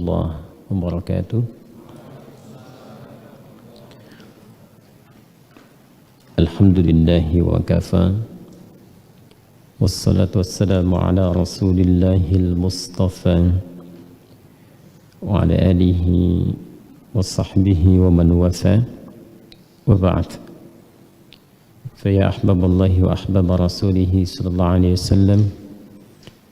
warahmatullahi wabarakatuh. Alhamdulillahi wa kafa, wassalatu wassalamu ala rasulillahil mustafa wa ala alihi wa sahbihi wa man wafa, wa ba'd. Faya ahbaballahi wa ahbaba rasulihi sallallahu alaihi wasallam,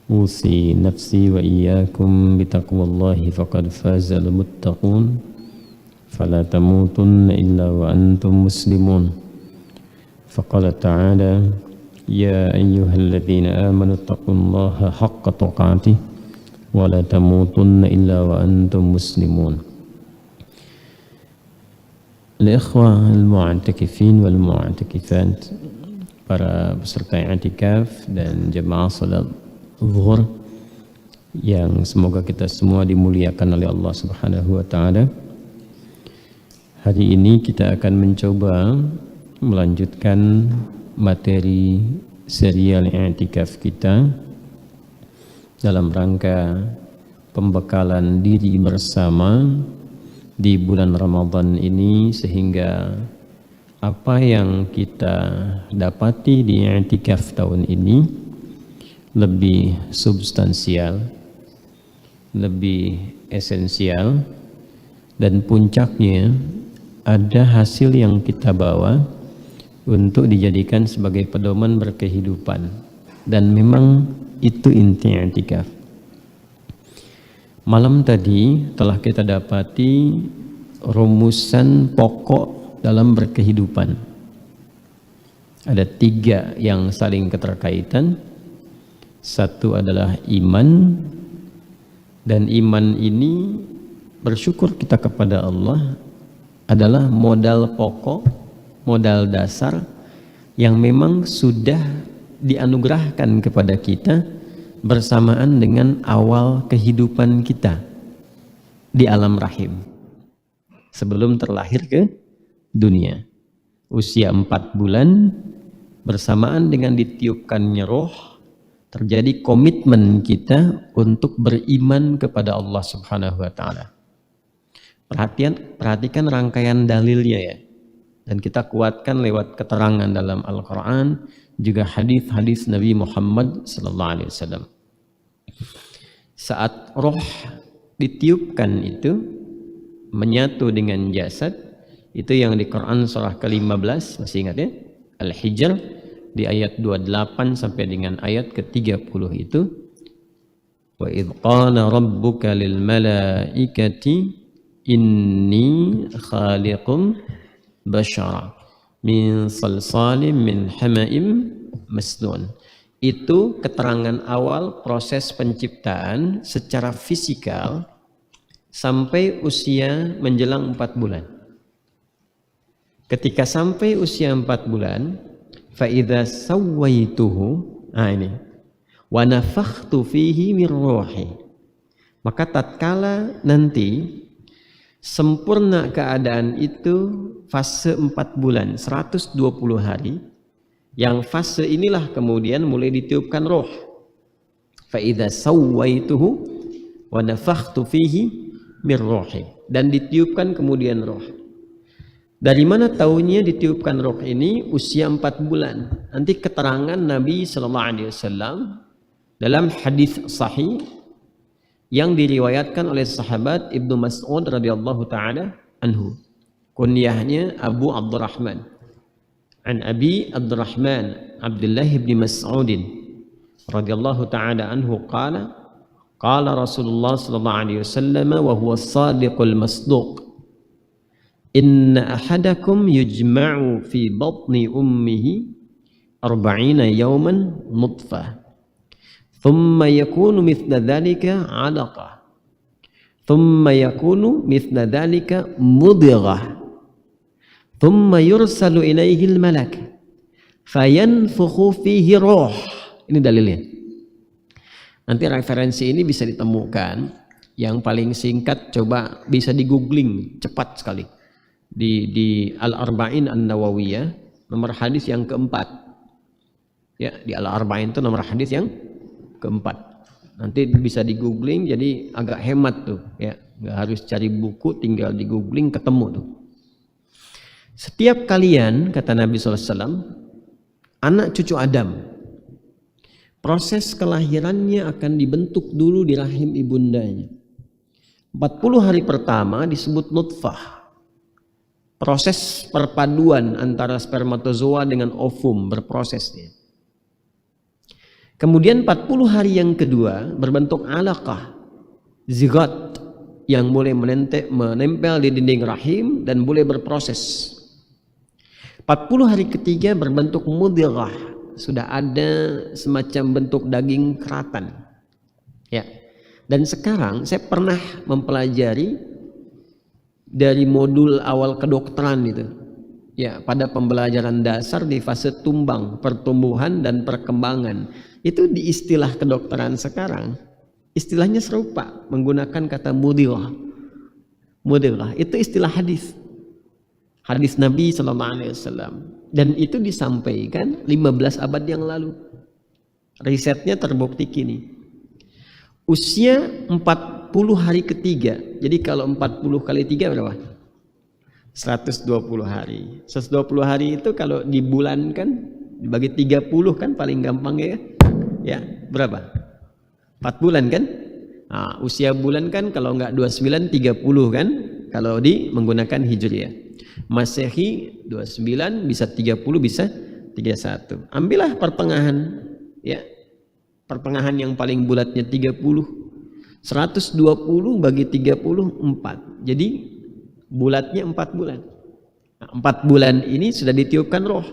usi nafsi wa iyyakum bitaqwallahi faqad fazal muttaqun, fala tamutunna illa wa antum muslimun. Faqala ta'ala, ya ayyuhalladzina amanu taqullaha haqqa tuqatih wa la tamutunna illa wa antum muslimun. Al-ikhwah al-mu'atakifin wal-mu'atakifat, para peserta i'tikaf dan jemaah salat zuhur yang semoga kita semua dimuliakan oleh Allah Subhanahu wa taala. Hari ini kita akan mencoba melanjutkan materi serial i'tikaf kita dalam rangka pembekalan diri bersama di bulan Ramadan ini, sehingga apa yang kita dapati di i'tikaf tahun ini lebih substansial, lebih esensial, dan puncaknya ada hasil yang kita bawa untuk dijadikan sebagai pedoman berkehidupan, dan memang itu inti i'tikaf. Malam tadi telah kita dapati rumusan pokok dalam berkehidupan. Ada 3 yang saling keterkaitan. Satu adalah iman, dan iman ini bersyukur kita kepada Allah adalah modal pokok, modal dasar yang memang sudah dianugerahkan kepada kita bersamaan dengan awal kehidupan kita di alam rahim sebelum terlahir ke dunia. Usia 4 bulan bersamaan dengan ditiupkannya roh, terjadi komitmen kita untuk beriman kepada Allah Subhanahu wa taala. Perhatikan rangkaian dalilnya ya. Dan kita kuatkan lewat keterangan dalam Al-Qur'an, juga hadis-hadis Nabi Muhammad sallallahu alaihi wasallam. Saat roh ditiupkan itu menyatu dengan jasad, itu yang di Quran surah ke-15, masih ingat ya? Al-Hijr di ayat 28 sampai dengan ayat ke-30 itu, wa idh qala rabbuka lil malaikati inni khaliqum bashara min salsalim min hama'im masnun. Itu keterangan awal proses penciptaan secara fisikal sampai usia menjelang 4 bulan. Ketika sampai usia 4 bulan, fa'idha sawaituhu, ini wa nafakhtu fihi min ruhi, maka tatkala nanti sempurna keadaan itu fase 4 bulan 120 hari, yang fase inilah kemudian mulai ditiupkan roh. Fa'idha sawaituhu wa nafakhtu fihi min ruhi, dan ditiupkan kemudian roh. Dari mana taunya ditiupkan roh ini? Usia 4 bulan. Nanti keterangan Nabi sallallahu alaihi wasallam dalam hadis sahih yang diriwayatkan oleh sahabat Ibnu Mas'ud radhiyallahu taala anhu. Kunyahnya Abu Abdurrahman. An Abi Abdurrahman Abdullah bin Mas'ud radhiyallahu taala anhu qala qala Rasulullah sallallahu alaihi wasallam wa huwa as-sadiqul masduq, inna ahadakum yujma'u fi batni ummihi 40 yawman nutfah, thumma yakunu mithla dhalika 'alaqah, thumma yakunu mithla dhalika mudghah, thumma yursalu ilaihi al-malak fayanfukhu fihi ruh. Ini dalilnya. Nanti referensi ini bisa ditemukan, yang paling singkat coba bisa di googling cepat sekali. Di Al-Arba'in An-Nawawiyah nomor hadis yang keempat. Ya, di Al-Arba'in itu nomor hadis yang keempat. Nanti bisa di googling, jadi agak hemat tuh ya, nggak harus cari buku, tinggal di googling ketemu tuh. Setiap kalian, kata Nabi SAW, anak cucu Adam, proses kelahirannya akan dibentuk dulu di rahim ibundanya. 40 hari pertama disebut nutfah, proses perpaduan antara spermatozoa dengan ovum berprosesnya. Kemudian 40 hari yang kedua berbentuk alaqah, zigot, yang mulai menempel di dinding rahim dan boleh berproses. 40 hari ketiga berbentuk mudghah, sudah ada semacam bentuk daging keratan. Ya. Dan sekarang saya pernah mempelajari dari modul awal kedokteran itu. Ya, pada pembelajaran dasar di fase tumbang, pertumbuhan dan perkembangan. Itu di istilah kedokteran sekarang, istilahnya serupa, menggunakan kata mudghah. Mudghah itu istilah hadis. Hadis Nabi SAW. Dan itu disampaikan 15 abad yang lalu. Risetnya terbukti kini. Usia 40 hari ketiga. Jadi kalau 40 kali 3 berapa? 120 hari. 120 hari itu kalau dibulankan, dibagi 30 kan paling gampang ya. Ya, berapa? 4 bulan kan? Nah, usia bulan kan kalau enggak 29 30 kan? Kalau menggunakan Hijriah. Masehi 29 bisa 30 bisa 31. Ambillah pertengahan ya. Pertengahan yang paling bulatnya 30. 120 bagi 30 4. Jadi bulatnya 4 bulan. Nah, 4 bulan ini sudah ditiupkan roh.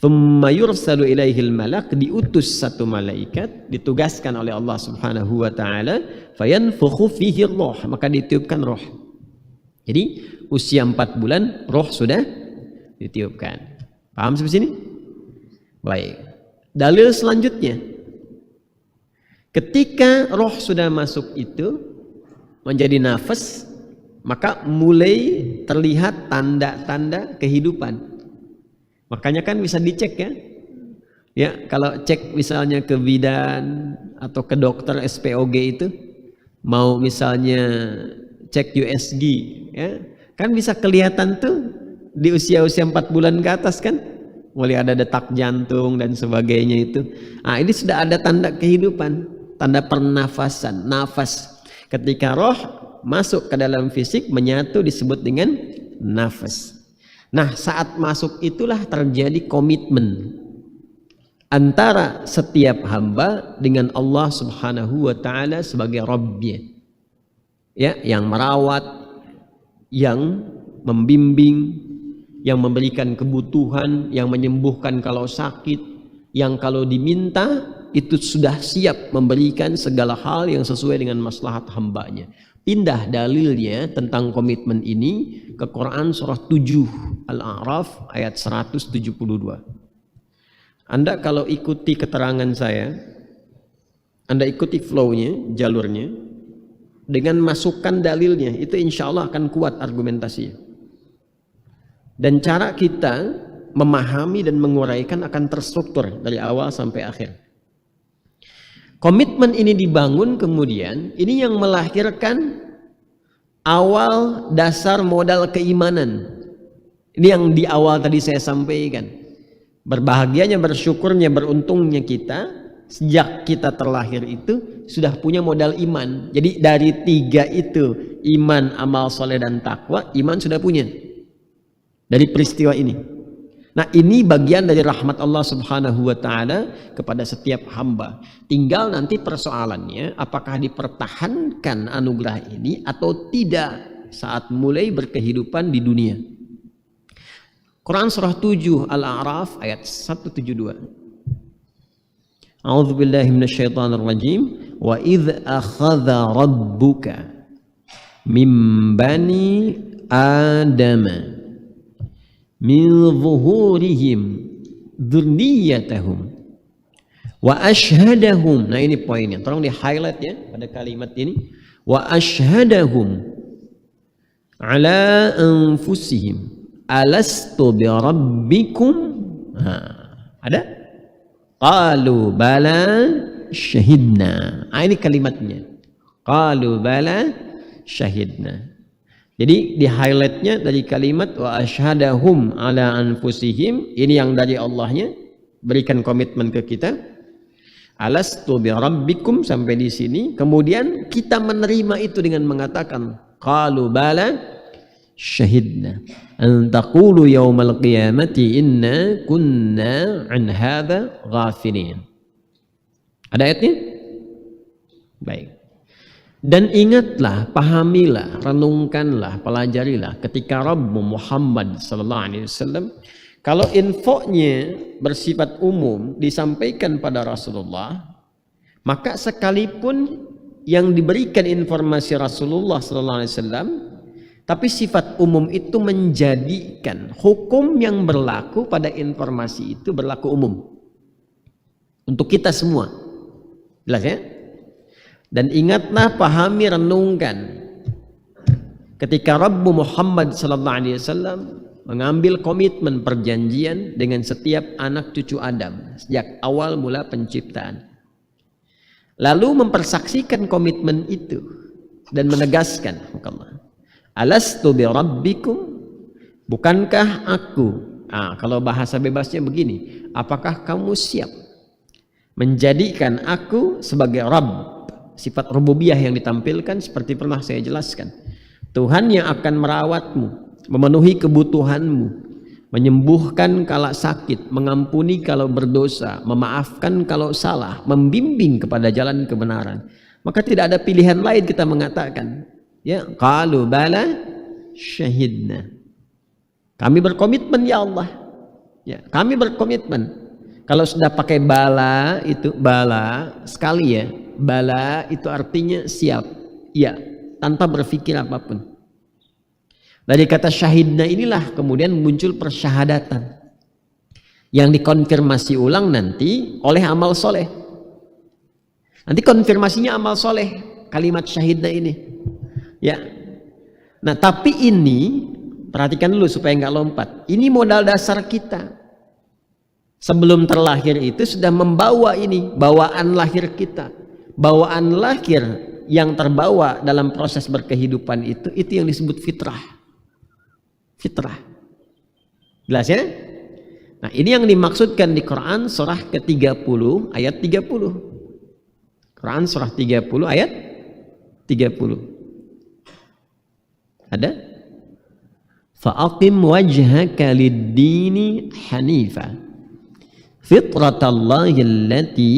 Thumma yursalu ilaihil malak, diutus satu malaikat, ditugaskan oleh Allah Subhanahu wa taala, fayanfukhu fihi roh, maka ditiupkan roh. Jadi usia 4 bulan roh sudah ditiupkan. Paham sampai sini? Baik. Dalil selanjutnya, ketika roh sudah masuk itu menjadi nafas, maka mulai terlihat tanda-tanda kehidupan. Makanya kan bisa dicek ya. Ya, kalau cek misalnya ke bidan atau ke dokter SPOG itu, mau misalnya cek USG ya, kan bisa kelihatan tuh di usia-usia 4 bulan ke atas kan, mulai ada detak jantung dan sebagainya itu. Nah, ini sudah ada tanda kehidupan, tanda pernafasan, nafas. Ketika roh masuk ke dalam fisik menyatu disebut dengan nafas. Nah, saat masuk itulah terjadi komitmen antara setiap hamba dengan Allah Subhanahu wa taala sebagai Rabbnya. Ya, yang merawat, yang membimbing, yang memberikan kebutuhan, yang menyembuhkan kalau sakit, yang kalau diminta itu sudah siap memberikan segala hal yang sesuai dengan maslahat hambanya. Pindah dalilnya tentang komitmen ini ke Quran surah 7 Al-A'raf ayat 172. Anda kalau ikuti keterangan saya, Anda ikuti flow-nya, jalurnya, dengan masukkan dalilnya, itu insya Allah akan kuat argumentasinya. Dan cara kita memahami dan menguraikan akan terstruktur dari awal sampai akhir. Komitmen ini dibangun kemudian, ini yang melahirkan awal dasar modal keimanan. Ini yang di awal tadi saya sampaikan. Berbahagianya, bersyukurnya, beruntungnya kita, sejak kita terlahir itu sudah punya modal iman. Jadi dari 3 itu, iman, amal soleh dan takwa, iman sudah punya. Dari peristiwa ini. Nah, ini bagian dari rahmat Allah Subhanahu wa taala kepada setiap hamba. Tinggal nanti persoalannya apakah dipertahankan anugerah ini atau tidak saat mulai berkehidupan di dunia. Quran surah 7 Al-A'raf ayat 172. A'udzubillahi minasyaitonir rajim. Wa idz akhadha rabbuka mim bani adama min zuhurihim dzurriyyatahum wa ashhadahum. Nah, ini poinnya, tolong di highlight ya pada kalimat ini, wa ashhadahum ala anfusihim alastu bi rabbikum. Ada qalu bala syahidna. Ini kalimatnya. Qalu bala syahidna. Jadi di highlightnya dari kalimat wa asyhadahum ala anfusihim, ini yang dari Allahnya berikan komitmen ke kita. Alastu bi rabbikum sampai di sini. Kemudian kita menerima itu dengan mengatakan qalu bala syahidna an taqulu yaumal qiyamati inna kunna an hadza ghafilin. Ada ayatnya? Baik. Dan ingatlah, pahamilah, renungkanlah, pelajarilah ketika Rabbu Muhammad sallallahu alaihi wasallam, kalau infonya bersifat umum disampaikan pada Rasulullah, maka sekalipun yang diberikan informasi Rasulullah sallallahu alaihi wasallam, tapi sifat umum itu menjadikan hukum yang berlaku pada informasi itu berlaku umum untuk kita semua. Jelas ya? Dan ingatlah, pahami, renungkan ketika Rabbu Muhammad sallallahu alaihi wasallam mengambil komitmen perjanjian dengan setiap anak cucu Adam sejak awal mula penciptaan, lalu mempersaksikan komitmen itu dan menegaskan, alastu bi rabbikum, bukankah aku, kalau bahasa bebasnya begini, apakah kamu siap menjadikan aku sebagai Rabb? Sifat rububiyah yang ditampilkan seperti pernah saya jelaskan. Tuhan yang akan merawatmu, memenuhi kebutuhanmu, menyembuhkan kalau sakit, mengampuni kalau berdosa, memaafkan kalau salah, membimbing kepada jalan kebenaran. Maka tidak ada pilihan lain kita mengatakan, ya, qalu bala syahidna. Kami berkomitmen ya Allah. Ya, kami berkomitmen. Kalau sudah pakai bala, itu bala sekali ya. Bala itu artinya siap, ya, tanpa berpikir apapun. Dari kata syahidna inilah kemudian muncul persyahadatan yang dikonfirmasi ulang nanti oleh amal soleh. Nanti konfirmasinya amal soleh, kalimat syahidna ini, ya. Nah, tapi ini perhatikan dulu supaya nggak lompat. Ini modal dasar kita. Sebelum terlahir itu sudah membawa ini, bawaan lahir kita. Bawaan lahir yang terbawa dalam proses berkehidupan itu yang disebut fitrah. Fitrah. Jelas ya? Nah, ini yang dimaksudkan di Quran surah ke-30 ayat 30. Quran surah 30 ayat 30. Ada? Fa'aqim wajhaka lid-dini hanifa. Fitratallahi allati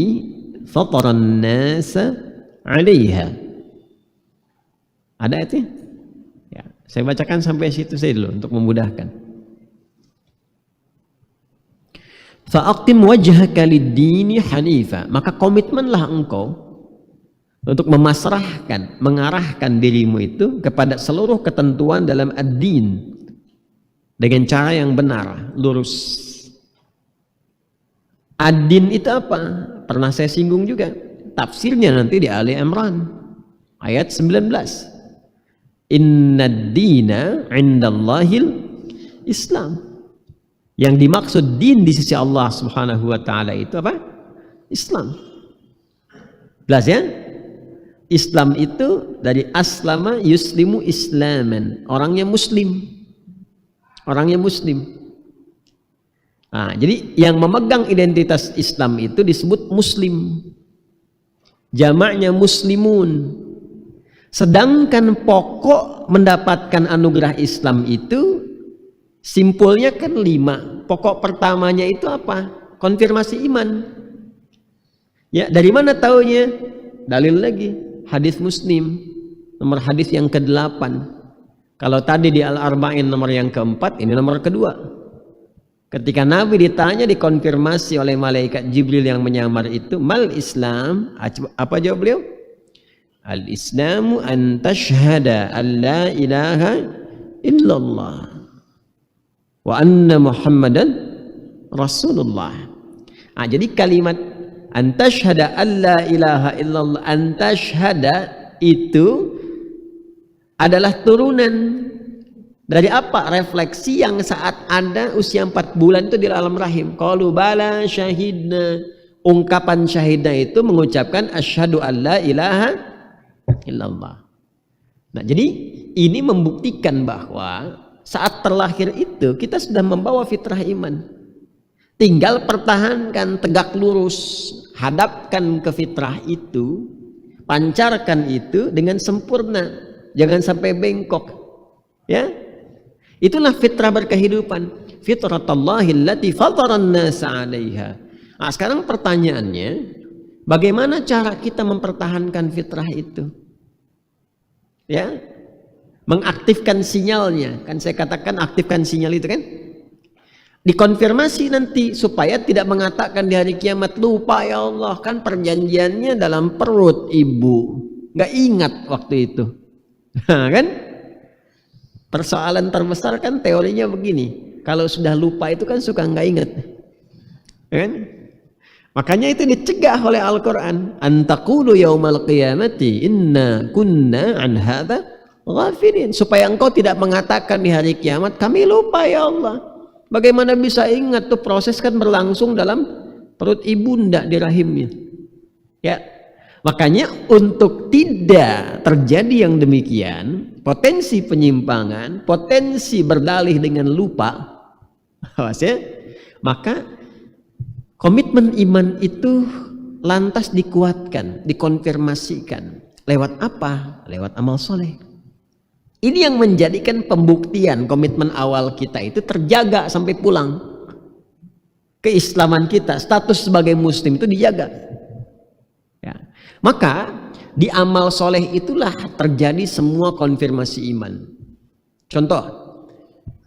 fataran nasa 'alaiha. Ada ayatnya? Ya, saya bacakan sampai situ saja dulu untuk memudahkan. Fa'aqim wajhaka lid-dini hanifa, maka komitmenlah engkau untuk memasrahkan, mengarahkan dirimu itu kepada seluruh ketentuan dalam ad-din dengan cara yang benar, lurus. Ad-din itu apa? Pernah saya singgung juga. Tafsirnya nanti di Ali Imran ayat 19. Innad dina 'indallahil Islam. Yang dimaksud din di sisi Allah Subhanahu wa taala itu apa? Islam. Jelas ya? Islam itu dari aslama yuslimu islaman, orangnya muslim. Orangnya muslim. Nah, jadi yang memegang identitas Islam itu disebut muslim. Jamaknya muslimun. Sedangkan pokok mendapatkan anugerah Islam itu simpulnya kan 5. Pokok pertamanya itu apa? Konfirmasi iman. Ya, dari mana taunya? Dalil lagi, hadis Muslim, nomor hadis yang ke-8. Kalau tadi di Al-Arba'in nomor yang ke-4, ini nomor kedua. Ketika Nabi ditanya, dikonfirmasi oleh malaikat Jibril yang menyamar itu, mal Islam? Apa jawab beliau? Al-Islamu an tashhada an la ilaha illallah wa anna Muhammadan Rasulullah. Jadi kalimat an tashhada an la ilaha illallah, an tashhada itu adalah turunan dari apa? Refleksi yang saat ada usia 4 bulan itu di alam rahim. Qalu bala syahidna ungkapan syahidnya itu mengucapkan asyhadu alla ilaha illallah. Nah, jadi ini membuktikan bahwa saat terlahir itu kita sudah membawa fitrah iman. Tinggal pertahankan tegak lurus, hadapkan ke fitrah itu, pancarkan itu dengan sempurna, jangan sampai bengkok. Ya, itulah fitrah berkehidupan. Fitratallahi allati fataran nasa 'alaiha. Nah, sekarang pertanyaannya, bagaimana cara kita mempertahankan fitrah itu? Ya, mengaktifkan sinyalnya. Kan saya katakan aktifkan sinyal itu kan? Dikonfirmasi nanti supaya tidak mengatakan di hari kiamat, lupa ya Allah, kan perjanjiannya dalam perut ibu, nggak ingat waktu itu. Kan persoalan terbesar kan teorinya begini, kalau sudah lupa itu kan suka nggak ingat, kan? Makanya itu dicegah oleh Al-Quran, antaqulu yaumal qiyamati inna kunna an hadza ghafilin, supaya engkau tidak mengatakan di hari kiamat kami lupa ya Allah. Bagaimana bisa ingat, tuh proses kan berlangsung dalam perut ibunda di rahimnya. Ya, makanya untuk tidak terjadi yang demikian, potensi penyimpangan, potensi berdalih dengan lupa, awas ya, maka komitmen iman itu lantas dikuatkan, dikonfirmasikan. Lewat apa? Lewat amal soleh. Ini yang menjadikan pembuktian komitmen awal kita itu terjaga sampai pulang. Keislaman kita, status sebagai muslim itu dijaga. Ya. Maka di amal soleh itulah terjadi semua konfirmasi iman. Contoh,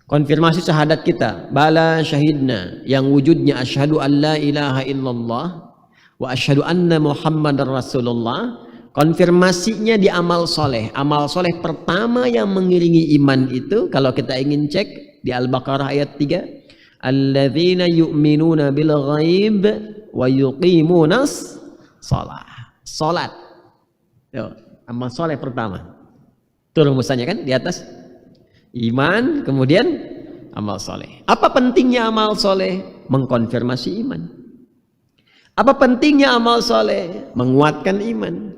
konfirmasi syahadat kita, bala syahidna, yang wujudnya asyhadu an la ilaha illallah wa asyhadu anna muhammadar rasulullah. Konfirmasinya di amal soleh. Amal soleh pertama yang mengiringi iman itu, kalau kita ingin cek di Al-Baqarah ayat 3, alladzina yu'minuna bil ghaib wa yuqimunas salat. Yo, amal soleh pertama. Itu rumusannya kan di atas. Iman, kemudian amal soleh. Apa pentingnya amal soleh? Mengkonfirmasi iman. Apa pentingnya amal soleh? Menguatkan iman.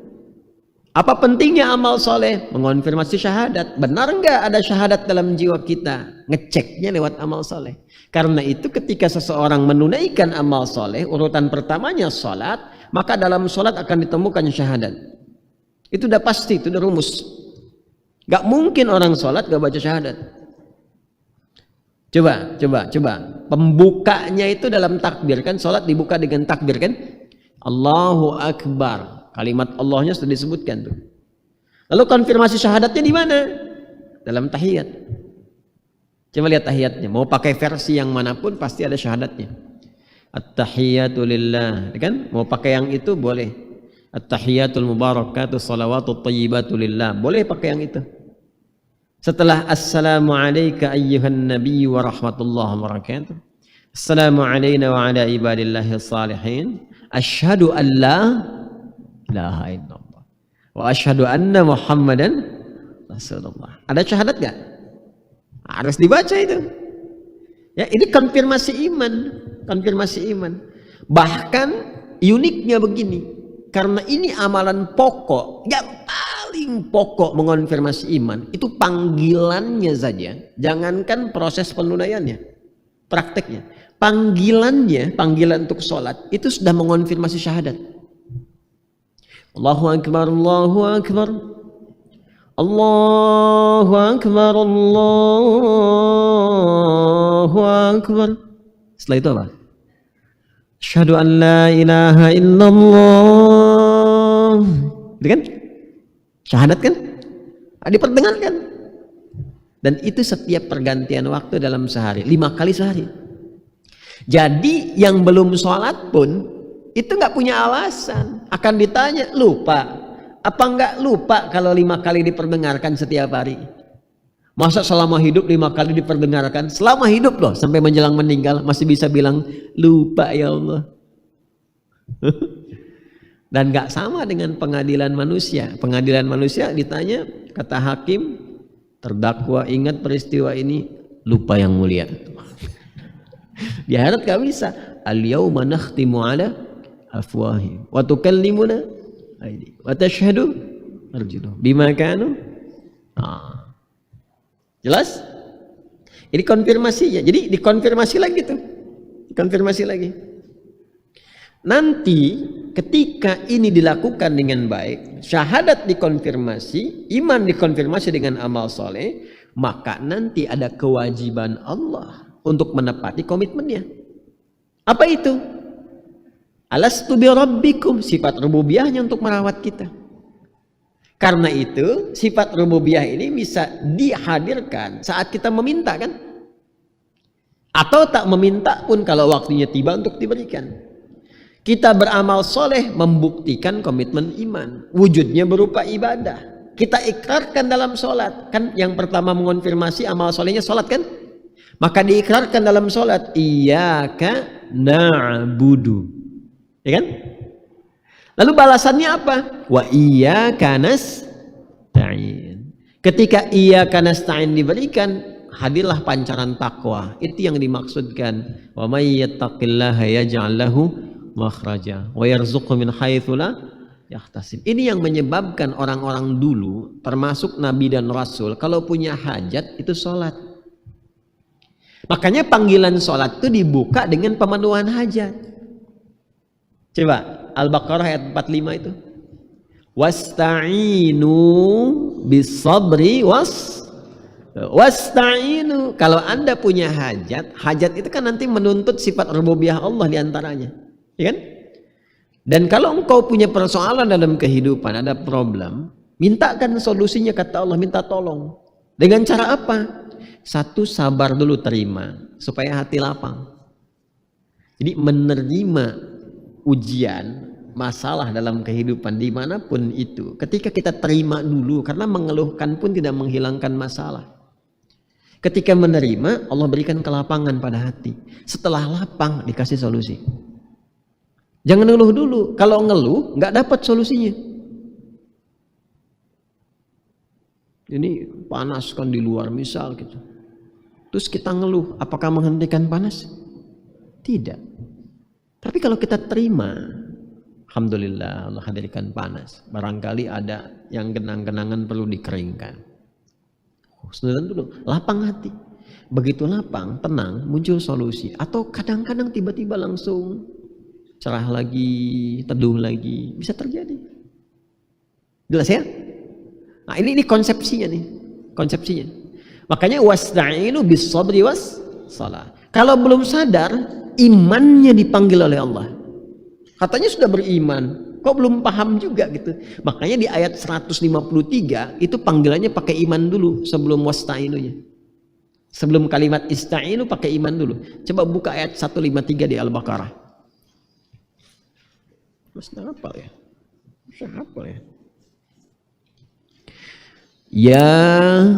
Apa pentingnya amal soleh? Mengonfirmasi syahadat. Benar enggak ada syahadat dalam jiwa kita? Ngeceknya lewat amal soleh. Karena itu ketika seseorang menunaikan amal soleh, urutan pertamanya sholat, maka dalam sholat akan ditemukan syahadat. Itu udah pasti, itu udah rumus. Gak mungkin orang sholat gak baca syahadat. Coba. Pembukanya itu dalam takbir kan, sholat dibuka dengan takbir kan? Allahu Akbar. Kalimat Allahnya sudah disebutkan tuh. Lalu konfirmasi syahadatnya di mana? Dalam tahiyat. Coba lihat tahiyatnya. Mau pakai versi yang manapun pasti ada syahadatnya. At-tahiyatu lillah, kan? Mau pakai yang itu boleh. At-tahiyatul mubarakatuh salawatut thayyibatu lillah, boleh pakai yang itu. Setelah assalamu alayka ayyuhan nabiyyu wa rahmatullahi wa barakatuh. Assalamu alayna wa ala ibadillahi salihin. Asyhadu an la ilaha illallah wa asyhadu anna muhammadan rasulullah. Ada syahadat gak? Harus dibaca itu. Ya, ini konfirmasi iman. Bahkan uniknya begini, karena ini amalan pokok, yang paling pokok mengonfirmasi iman, itu panggilannya saja. Jangankan proses penunaiannya, prakteknya. Panggilan untuk sholat itu sudah mengonfirmasi syahadat. Allahu Akbar, Allahu Akbar, Allahu Akbar, Allahu Akbar. Setelah itu apa? Asyhadu an la ilaha illallah. Itu kan? Syahadat kan? Diperdengarkan. Dan itu setiap pergantian waktu dalam sehari, 5 kali sehari. Jadi yang belum sholat pun itu nggak punya alasan, akan ditanya lupa. Apa nggak lupa kalau 5 kali diperdengarkan setiap hari? Masa selama hidup 5 kali diperdengarkan? Selama hidup loh, sampai menjelang meninggal masih bisa bilang lupa ya Allah. Dan nggak sama dengan pengadilan manusia. Pengadilan manusia ditanya, kata hakim, terdakwa ingat peristiwa ini, lupa yang mulia. Di akhirat nggak bisa. Al-yauma nakhtimu ala afwahihim wa tukallimuna aydihim wa tashhadu arjuluhum bima kanu. Jelas? Ini konfirmasinya. Jadi dikonfirmasi lagi tuh. Dikonfirmasi lagi. Nanti ketika ini dilakukan dengan baik, syahadat dikonfirmasi, iman dikonfirmasi dengan amal soleh, maka nanti ada kewajiban Allah untuk menepati komitmennya. Apa itu? Alastu bi rabbikum, sifat rububiyahnya untuk merawat kita. Karena itu sifat rububiyah ini bisa dihadirkan saat kita meminta kan? Atau tak meminta pun kalau waktunya tiba untuk diberikan. Kita beramal soleh membuktikan komitmen iman. Wujudnya berupa ibadah. Kita ikrarkan dalam sholat. Kan yang pertama mengonfirmasi amal solehnya sholat kan? Maka diikrarkan dalam sholat. Iyyaka na'budu. Ya kan? Lalu balasannya apa? Wa iyyaka nasta'in. Ketika iyyaka nasta'in diberikan, hadirlah pancaran takwa. Itu yang dimaksudkan. Wa may yattaqillaha yaj'al lahu makhraja wa yarzuqhu min haitsu la yahtasib. Ini yang menyebabkan orang-orang dulu termasuk nabi dan rasul kalau punya hajat itu sholat. Makanya panggilan sholat itu dibuka dengan pemenuhan hajat. Coba Al-Baqarah ayat 45 itu. Wasta'inu bis-sabri wasta'inu. Kalau Anda punya hajat, hajat itu kan nanti menuntut sifat rububiyah Allah diantaranya. Ya kan? Dan kalau engkau punya persoalan dalam kehidupan, ada problem, mintakan solusinya kata Allah, minta tolong. Dengan cara apa? Satu, sabar dulu, terima supaya hati lapang. Jadi menerima ujian, masalah dalam kehidupan dimanapun itu, ketika kita terima dulu, karena mengeluhkan pun tidak menghilangkan masalah. Ketika menerima, Allah berikan kelapangan pada hati. Setelah lapang dikasih solusi. Jangan ngeluh dulu. Kalau ngeluh nggak dapat solusinya. Ini panas kan di luar misal gitu. Terus kita ngeluh, apakah menghentikan panas? Tidak. Tapi kalau kita terima, alhamdulillah Allah hadirkan panas. Barangkali ada yang genang-genangan perlu dikeringkan. Sebentar dulu, lapang hati. Begitu lapang, tenang, muncul solusi. Atau kadang-kadang tiba-tiba langsung cerah lagi, teduh lagi, bisa terjadi. Jelas ya? Nah ini konsepsinya nih, konsepsinya. Makanya wasta'inu bis sabri was salah. Kalau belum sadar, imannya dipanggil oleh Allah. Katanya sudah beriman, kok belum paham juga gitu. Makanya di ayat 153 itu panggilannya pakai iman dulu sebelum wasta'inunya. Sebelum kalimat ista'inu pakai iman dulu. Coba buka ayat 153 di Al-Baqarah. Mas apa ya? Apa ya? Ya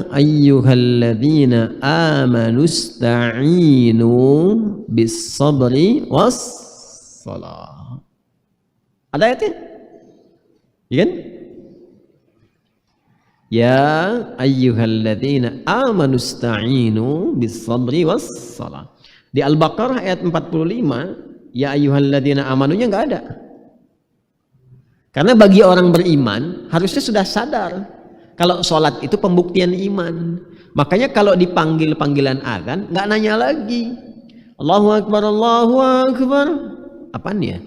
ayyuhalladzina amanu ista'inu bis sabri was salah. Ada ayatnya? Ya kan? Ya ayyuhalladzina amanu ista'inu bis sabri was salah. Di Al-Baqarah ayat 45, ya ayyuhalladzina amanunya enggak ada. Karena bagi orang beriman harusnya sudah sadar kalau sholat itu pembuktian iman. Makanya kalau dipanggil panggilan azan nggak nanya lagi Allahu Akbar, Allahu Akbar. Apaan ya?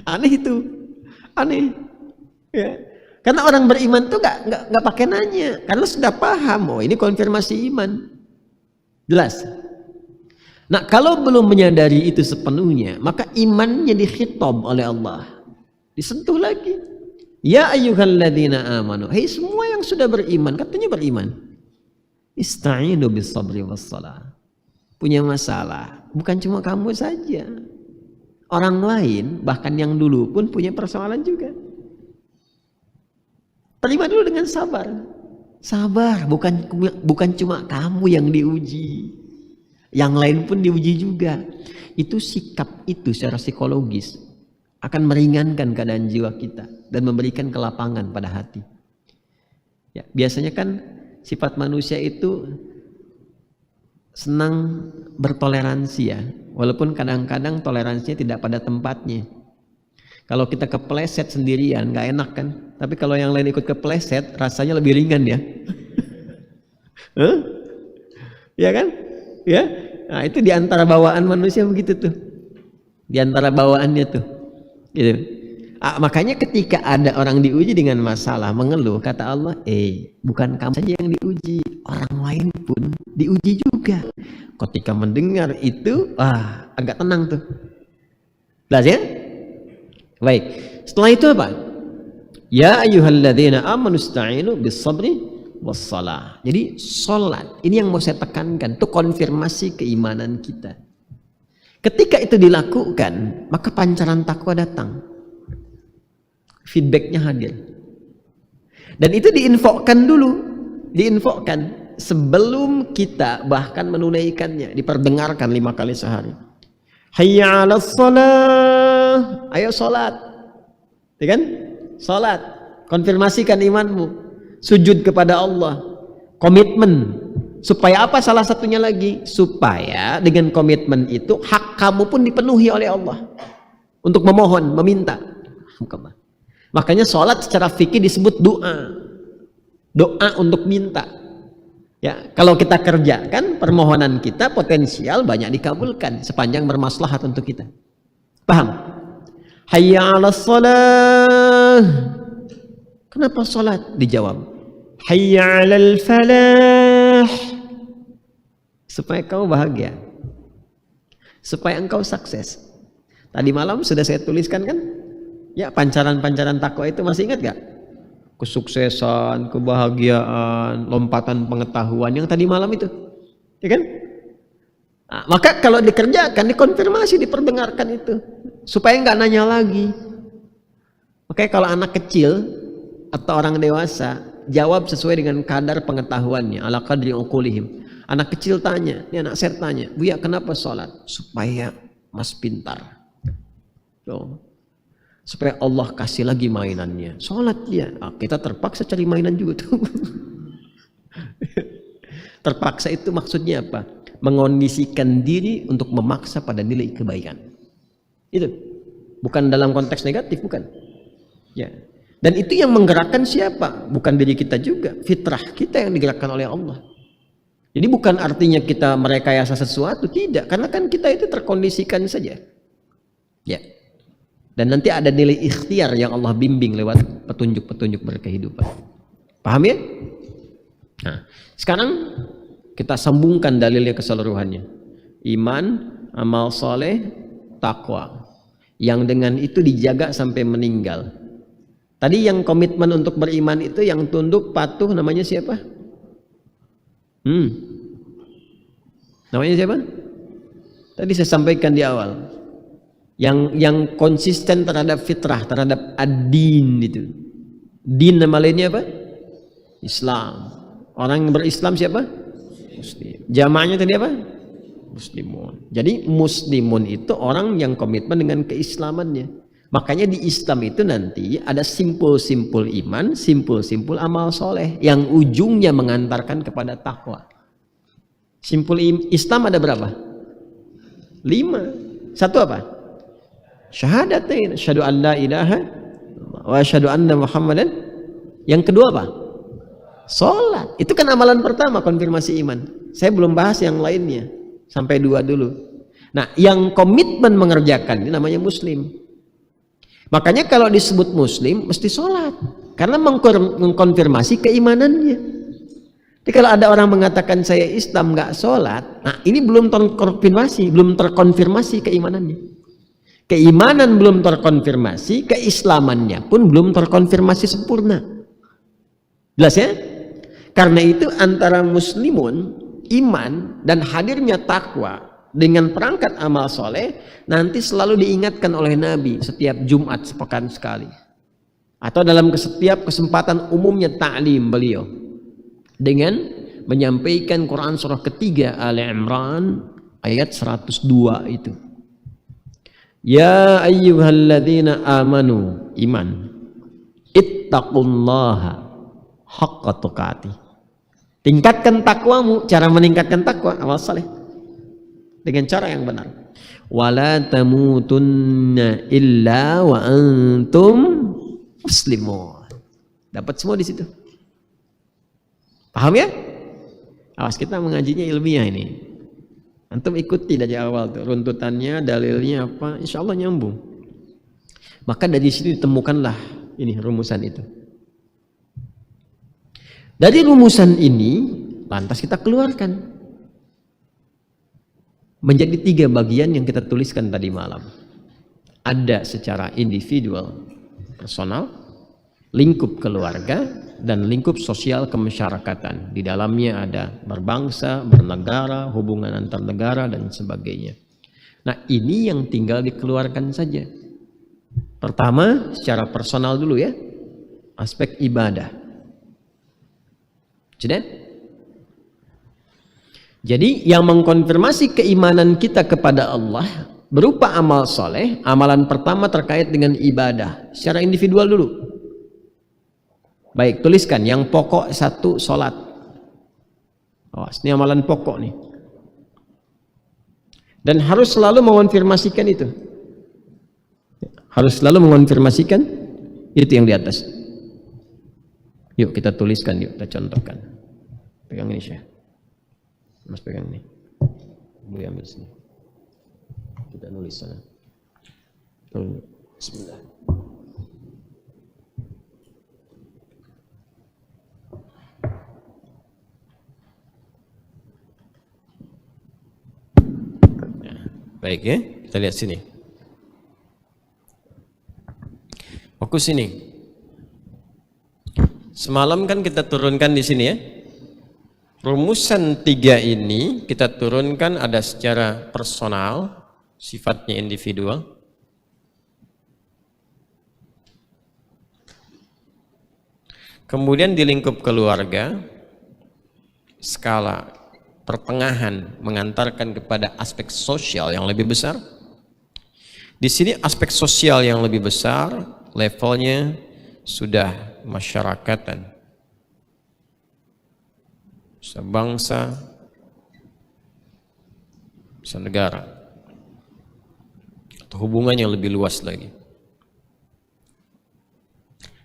Aneh itu, aneh. Ya. Karena orang beriman tuh nggak pakai nanya, karena sudah paham. Oh ini konfirmasi iman, jelas. Nah kalau belum menyadari itu sepenuhnya, maka imannya dikhitab oleh Allah. Disentuh lagi. Ya ayyuhalladzina amanu. Hei semua yang sudah beriman, katanya beriman. Ista'inu bis sabri was salah. Punya masalah, bukan cuma kamu saja. Orang lain, bahkan yang dulu pun punya persoalan juga. Terima dulu dengan sabar. Sabar, bukan cuma kamu yang diuji. Yang lain pun diuji juga. Itu sikap itu secara psikologis akan meringankan keadaan jiwa kita dan memberikan kelapangan pada hati. Ya, biasanya kan sifat manusia itu senang bertoleransi ya, walaupun kadang-kadang toleransinya tidak pada tempatnya. Kalau kita kepleset sendirian nggak enak kan, tapi kalau yang lain ikut kepleset rasanya lebih ringan ya. Ya kan? Ya. Nah, itu diantara bawaan manusia begitu tuh. Diantara bawaannya tuh. Gitu. Makanya ketika ada orang diuji dengan masalah, mengeluh, kata Allah, bukan kamu saja yang diuji, orang lain pun diuji juga. Ketika mendengar itu, agak tenang tuh. Jelas ya? Baik. Setelah itu apa? Ya ayyuhalladzina amanu ista'inu bis-sabri was-shalah. Jadi salat, ini yang mau saya tekankan, itu konfirmasi keimanan kita. Ketika itu dilakukan, maka pancaran takwa datang. Feedbacknya hadir. Dan itu diinfokan dulu, diinfokan sebelum kita bahkan menunaikannya, diperdengarkan 5 kali sehari. Hayya 'alas shalah, ayo salat. Ya kan? Salat, konfirmasikan imanmu, sujud kepada Allah, komitmen. Supaya apa? Salah satunya lagi, supaya dengan komitmen itu hak kamu pun dipenuhi oleh Allah untuk memohon, meminta. Makanya sholat secara fikih disebut doa, doa untuk minta. Ya, kalau kita kerjakan permohonan kita potensial banyak dikabulkan sepanjang bermaslahat untuk kita. Paham? Hayya 'alas shalah. Kenapa sholat? Dijawab, hayya 'alal falah. Supaya kau bahagia, supaya engkau sukses. Tadi malam sudah saya tuliskan kan? Ya, pancaran-pancaran takwa itu masih ingat gak? Kesuksesan, kebahagiaan, lompatan pengetahuan yang tadi malam itu, ya kan? Nah, maka kalau dikerjakan, dikonfirmasi, diperdengarkan itu, supaya nggak nanya lagi. Makanya kalau anak kecil atau orang dewasa jawab sesuai dengan kadar pengetahuannya, ala qadri uqulihim. Anak kecil tanya, ini anak saya tanya, Buya kenapa sholat? Supaya mas pintar. Tuh. Supaya Allah kasih lagi mainannya, sholat dia. Kita terpaksa cari mainan juga tuh. Terpaksa itu maksudnya apa? Mengondisikan diri untuk memaksa pada nilai kebaikan. Itu bukan dalam konteks negatif, bukan. Ya. Dan itu yang menggerakkan siapa? Bukan diri kita juga, fitrah kita yang digerakkan oleh Allah. Jadi bukan artinya kita merekayasa sesuatu, tidak, karena kan kita itu terkondisikan saja. Ya. Dan nanti ada nilai ikhtiar yang Allah bimbing lewat petunjuk-petunjuk berkehidupan. Paham ya? Nah, sekarang kita sambungkan dalilnya keseluruhannya. Iman, amal soleh, takwa. Yang dengan itu dijaga sampai meninggal. Tadi yang komitmen untuk beriman itu, yang tunduk, patuh, namanya siapa? Namanya siapa? Tadi saya sampaikan di awal. Yang konsisten terhadap fitrah, terhadap ad-din itu. Din nama lainnya apa? Islam. Orang yang berislam siapa? Muslim. Jamaahnya tadi apa? Muslimun. Jadi muslimun itu orang yang komitmen dengan keislamannya. Makanya di Islam itu nanti ada simpul-simpul iman, simpul-simpul amal soleh yang ujungnya mengantarkan kepada takwa. Simpul Islam ada berapa? 5. Satu apa? Syahadatain, asyhadu an la ilaha wa asyhadu anna Muhammadan. Yang kedua apa? Salat. Itu kan amalan pertama, konfirmasi iman. Saya belum bahas yang lainnya, sampai 2 dulu. Nah, yang komitmen mengerjakan ini namanya muslim. Makanya kalau disebut muslim mesti sholat, karena mengkonfirmasi keimanannya. Jadi kalau ada orang mengatakan saya Islam nggak sholat, nah ini belum terkonfirmasi keimanannya. Keimanan belum terkonfirmasi, keislamannya pun belum terkonfirmasi sempurna. Jelas ya? Karena itu antara muslimun, iman, dan hadirnya takwa dengan perangkat amal soleh nanti selalu diingatkan oleh Nabi setiap Jumat sepekan sekali, atau dalam setiap kesempatan umumnya ta'lim beliau dengan menyampaikan Quran surah ketiga Ali Imran ayat 102 itu. Ya ayyuhalladzina amanu, iman, ittaqullaha haqqa tuqatih. Tingkatkan takwamu. Cara meningkatkan takwa amal saleh dengan cara yang benar. Wala tamutunna illa wa antum muslimun. Dapat semua di situ. Paham ya? Awas, kita mengajinya ilmiah ini. Antum ikuti dari awal tuh runtutannya, dalilnya apa, insya Allah nyambung. Maka dari situ ditemukanlah ini rumusan itu. Dari rumusan ini lantas kita keluarkan menjadi 3 bagian yang kita tuliskan tadi malam. Ada secara individual, personal, lingkup keluarga, dan lingkup sosial kemasyarakatan. Di dalamnya ada berbangsa, bernegara, hubungan antar negara, dan sebagainya. Nah, ini yang tinggal dikeluarkan saja. Pertama, secara personal dulu ya, aspek ibadah. Sudah? Jadi yang mengkonfirmasi keimanan kita kepada Allah berupa amal soleh, amalan pertama terkait dengan ibadah secara individual dulu. Baik, tuliskan yang pokok 1 sholat. Awas, ini amalan pokok nih. Dan harus selalu mengonfirmasikan itu. Harus selalu mengonfirmasikan itu yang di atas. Yuk kita tuliskan, yuk kita contohkan. Pegang ini Syekh. Mas pegang ini. Boleh ambil sini. Kita nulis sana. Bismillah. Baik ya, kita lihat sini. Fokus sini. Semalam kan kita turunkan di sini ya. Rumusan 3 ini kita turunkan ada secara personal, sifatnya individual. Kemudian di lingkup keluarga, skala pertengahan mengantarkan kepada aspek sosial yang lebih besar. Di sini aspek sosial yang lebih besar, levelnya sudah masyarakatan. Sebangsa, senegara, atau hubungannya lebih luas lagi.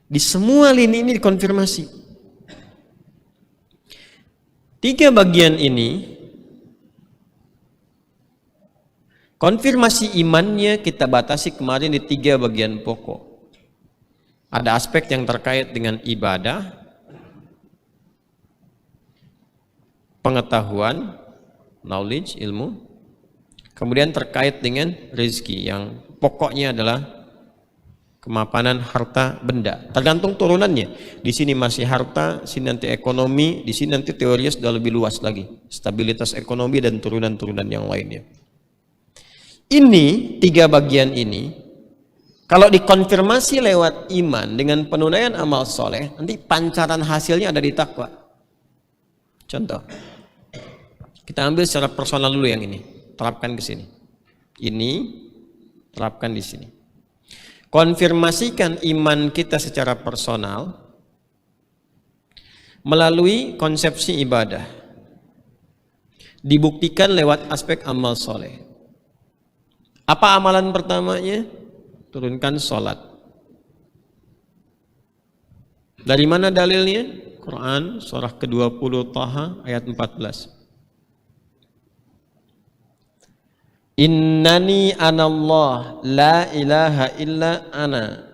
Di semua lini ini dikonfirmasi. 3 bagian ini, konfirmasi imannya kita batasi kemarin di 3 bagian pokok. Ada aspek yang terkait dengan ibadah, pengetahuan, knowledge, ilmu. Kemudian terkait dengan rezeki yang pokoknya adalah kemapanan harta benda. Tergantung turunannya. Di sini masih harta, sini nanti ekonomi, di sini nanti teorinya sudah lebih luas lagi. Stabilitas ekonomi dan turunan-turunan yang lainnya. Ini 3 bagian ini, kalau dikonfirmasi lewat iman dengan penunaian amal soleh, nanti pancaran hasilnya ada di takwa. Contoh, kita ambil secara personal dulu yang ini, terapkan ke sini. Ini terapkan di sini. Konfirmasikan iman kita secara personal melalui konsepsi ibadah. Dibuktikan lewat aspek amal soleh. Apa amalan pertamanya? Turunkan sholat. Dari mana dalilnya? Quran surah ke-20 Taha ayat 14. Innani anallah la ilaha illa ana.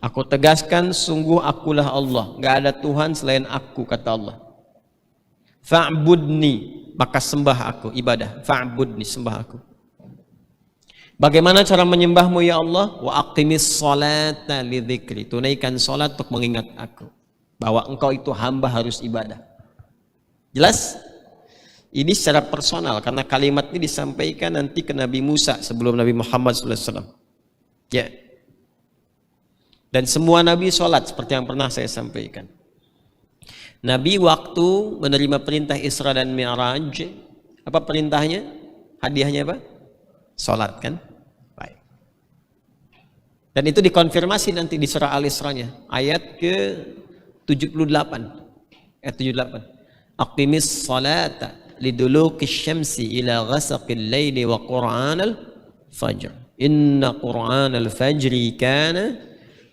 Aku tegaskan sungguh akulah Allah, enggak ada Tuhan selain aku, kata Allah. Fa'budni, maka sembah aku, ibadah. Fa'budni, sembah aku. Bagaimana cara menyembahmu ya Allah? Wa aqimis sholata lidzikri. Tunaikan salat untuk mengingat aku. Bahwa engkau itu hamba harus ibadah. Jelas? Ini secara personal karena kalimat ini disampaikan nanti ke Nabi Musa sebelum Nabi Muhammad SAW. Ya. Dan semua Nabi sholat seperti yang pernah saya sampaikan. Nabi waktu menerima perintah Isra dan Mi'raj, apa perintahnya? Hadiahnya apa? Sholat kan? Baik. Dan itu dikonfirmasi nanti di surah Al-Isra-nya ayat ke 78. Ayat 78. Aqimis salata liduluki syamsi ila ghasaqil laili wa qur'anal fajr. Inna qur'anal fajri kana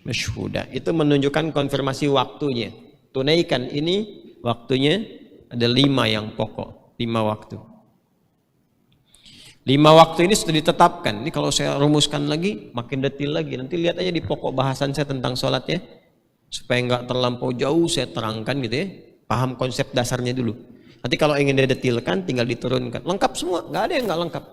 mashhuda. Itu menunjukkan konfirmasi waktunya. Tunaikan ini waktunya ada 5 yang pokok, 5 waktu. 5 waktu ini sudah ditetapkan. Ini kalau saya rumuskan lagi, makin detail lagi. Nanti lihat aja di pokok bahasan saya tentang sholat ya. Supaya nggak terlampau jauh saya terangkan gitu ya. Paham konsep dasarnya dulu. Nanti kalau ingin didetilkan tinggal diturunkan. Lengkap semua, nggak ada yang nggak lengkap.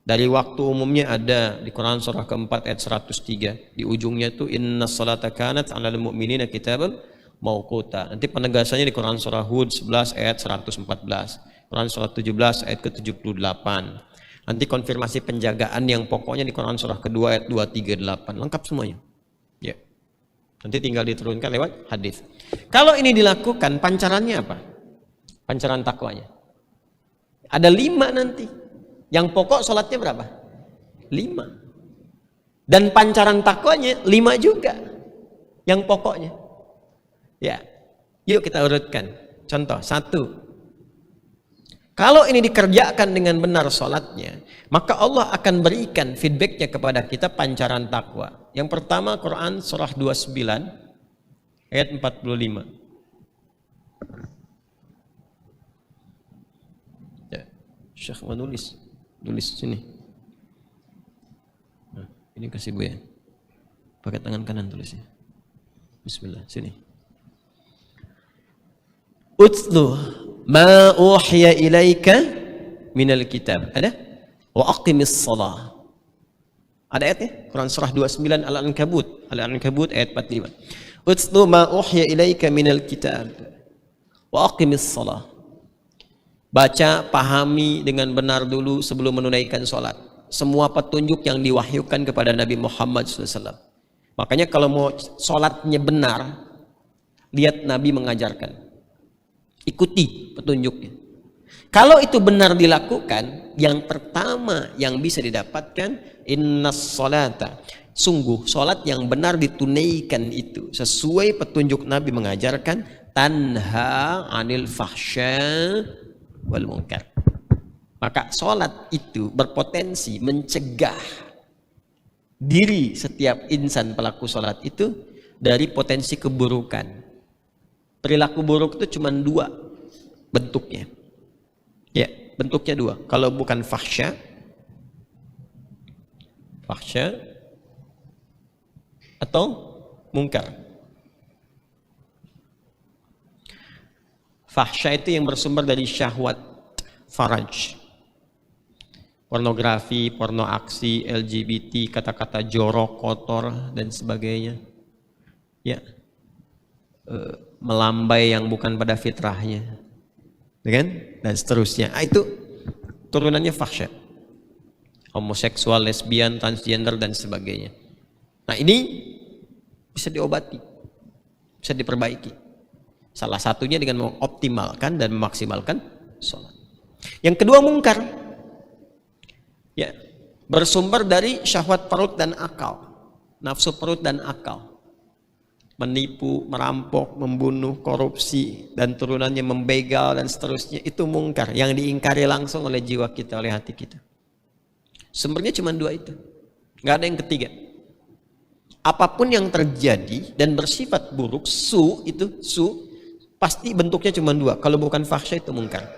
Dari waktu umumnya ada di Quran surah keempat ayat 103. Di ujungnya itu inna sholata kanat 'alal mu'minina kitaban mauquta. Nanti penegasannya di Quran surah Hud 11 ayat 114. Quran surah 17 ayat ke-78. Nanti konfirmasi penjagaan yang pokoknya di Quran surah kedua ayat 238. Lengkap semuanya. Ya. Nanti tinggal diturunkan lewat hadis. Kalau ini dilakukan, pancarannya apa? Pancaran takwanya. Ada 5 nanti. Yang pokok sholatnya berapa? 5. Dan pancaran takwanya 5 juga. Yang pokoknya. Ya. Yuk kita urutkan. Contoh, 1. Kalau ini dikerjakan dengan benar sholatnya, maka Allah akan berikan feedbacknya kepada kita pancaran takwa. Yang pertama Quran surah 29 ayat 45. Ya, Syekh menulis, tulis sini. Nah, ini kasih gue ya. Pakai tangan kanan tulisnya. Bismillah, sini. Utlu ma uhiya ilaika minal kitab. Ada? Wa aqimis shalah. Ada ayatnya? Quran surah 29 Al-Ankabut. Al-Ankabut ayat 45. Utlu ma uhiya ilaika minal kitab. Wa aqimis shalah. Baca, pahami dengan benar dulu sebelum menunaikan sholat. Semua petunjuk yang diwahyukan kepada Nabi Muhammad SAW. Makanya kalau mau sholatnya benar, lihat Nabi mengajarkan. Ikuti petunjuknya. Kalau itu benar dilakukan, yang pertama yang bisa didapatkan innas sholata. Sungguh sholat yang benar ditunaikan itu sesuai petunjuk Nabi mengajarkan, tanha anil fahsya wal munkar. Maka sholat itu berpotensi mencegah diri setiap insan pelaku sholat itu dari potensi keburukan. Perilaku buruk itu cuma 2 bentuknya. Ya, bentuknya 2. Kalau bukan fahsya atau munkar. Fahsya itu yang bersumber dari syahwat faraj. Pornografi, porno aksi, LGBT, kata-kata jorok, kotor dan sebagainya. Ya. Melambai yang bukan pada fitrahnya, kan? Dan seterusnya. Itu turunannya fahsya. Homoseksual, lesbian, transgender dan sebagainya. Nah, ini bisa diobati, bisa diperbaiki. Salah satunya dengan mengoptimalkan dan memaksimalkan sholat. Yang kedua mungkar, ya, bersumber dari syahwat perut dan akal, nafsu perut dan akal. Menipu, merampok, membunuh, korupsi, dan turunannya membegal dan seterusnya, itu mungkar yang diingkari langsung oleh jiwa kita, oleh hati kita. Sumbernya cuma 2 itu, nggak ada yang ketiga. Apapun yang terjadi dan bersifat buruk, pasti bentuknya cuma 2. Kalau bukan fahsya itu mungkar.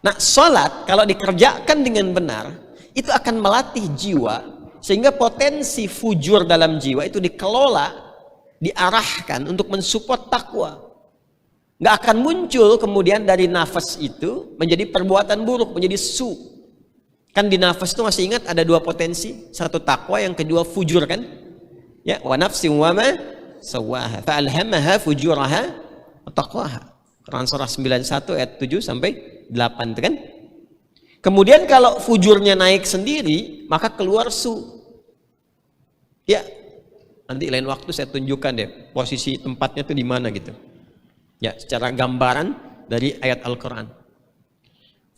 Nah, sholat kalau dikerjakan dengan benar, itu akan melatih jiwa sehingga potensi fujur dalam jiwa itu dikelola, diarahkan untuk mensupport takwa. Nggak akan muncul kemudian dari nafas itu menjadi perbuatan buruk, menjadi Kan di nafas itu masih ingat ada 2 potensi, satu takwa, yang kedua fujur kan? Ya, wa nafsin wa ma sawaha fa alhamaha fujuraha wa taqwaha. Quran surah 91 ayat 7 sampai 8 itu kan? Kemudian kalau fujurnya naik sendiri, maka keluar Ya, nanti lain waktu saya tunjukkan deh posisi tempatnya tuh di mana gitu. Ya, secara gambaran dari ayat Al-Quran.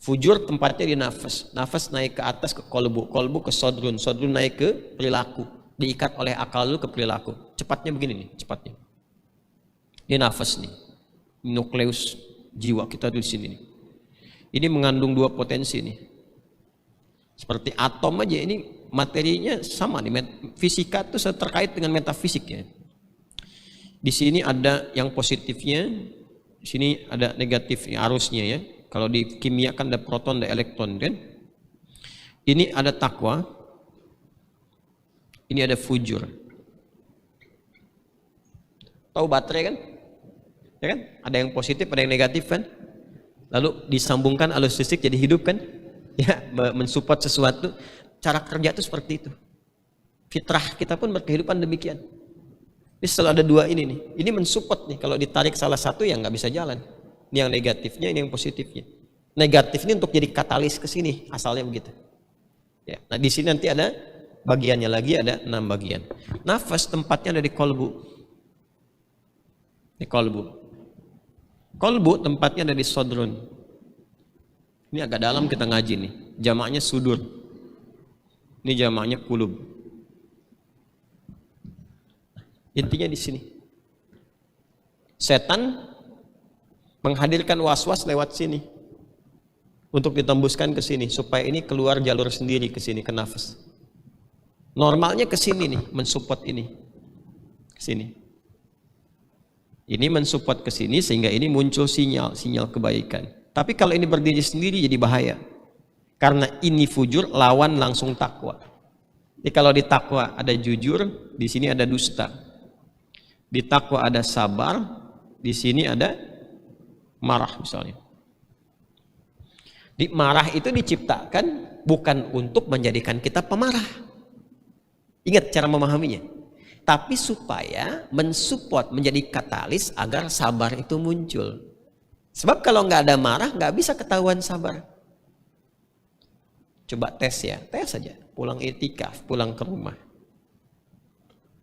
Fujur tempatnya di nafas. Nafas naik ke atas ke kolbu. Kolbu ke sodrun. Sodrun naik ke perilaku. Diikat oleh akal dulu ke perilaku. Cepatnya begini nih, cepatnya. Ini nafas nih. Nukleus jiwa kita di sini nih. Ini mengandung dua potensi nih. Seperti atom aja, ini materinya sama nih. Fisika itu terkait dengan metafisik ya. Di sini ada yang positifnya, di sini ada negatifnya, arusnya ya. Kalau di kimia kan ada proton, ada elektron kan. Ini ada takwa, ini ada fujur. Tahu baterai kan? Ya kan? Ada yang positif, ada yang negatif kan? Lalu disambungkan arus listrik jadi hidup kan? Ya, mensupport sesuatu. Cara kerja itu seperti itu. Fitrah kita pun berkehidupan demikian. Ini selalu ada dua ini nih. Ini mensupport nih. Kalau ditarik salah satu ya nggak bisa jalan. Ini yang negatifnya, ini yang positifnya. Negatif ini untuk jadi katalis ke sini, asalnya begitu. Ya, nah di sini nanti ada bagiannya lagi, ada 6 bagian. Nafas tempatnya ada di kolbu. Di kolbu. Kolbu tempatnya ada di sodrun. Ini agak dalam kita ngaji nih. Jamaknya sudur. Ini jamaknya kulub. Intinya di sini. Setan menghadirkan was-was lewat sini untuk ditembuskan ke sini supaya ini keluar jalur sendiri ke sini, ke nafas. Normalnya ke sini nih, mensupport ini. Ke sini. Ini mensupport ke sini sehingga ini muncul sinyal kebaikan. Tapi kalau ini berdiri sendiri jadi bahaya. Karena ini fujur lawan langsung takwa. Jadi kalau di takwa ada jujur, di sini ada dusta. Di takwa ada sabar, di sini ada marah misalnya. Di marah itu diciptakan bukan untuk menjadikan kita pemarah. Ingat cara memahaminya. Tapi supaya mensupport, menjadi katalis agar sabar itu muncul. Sebab kalau nggak ada marah, nggak bisa ketahuan sabar. Coba tes ya, tes saja. Pulang i'tikaf, pulang ke rumah.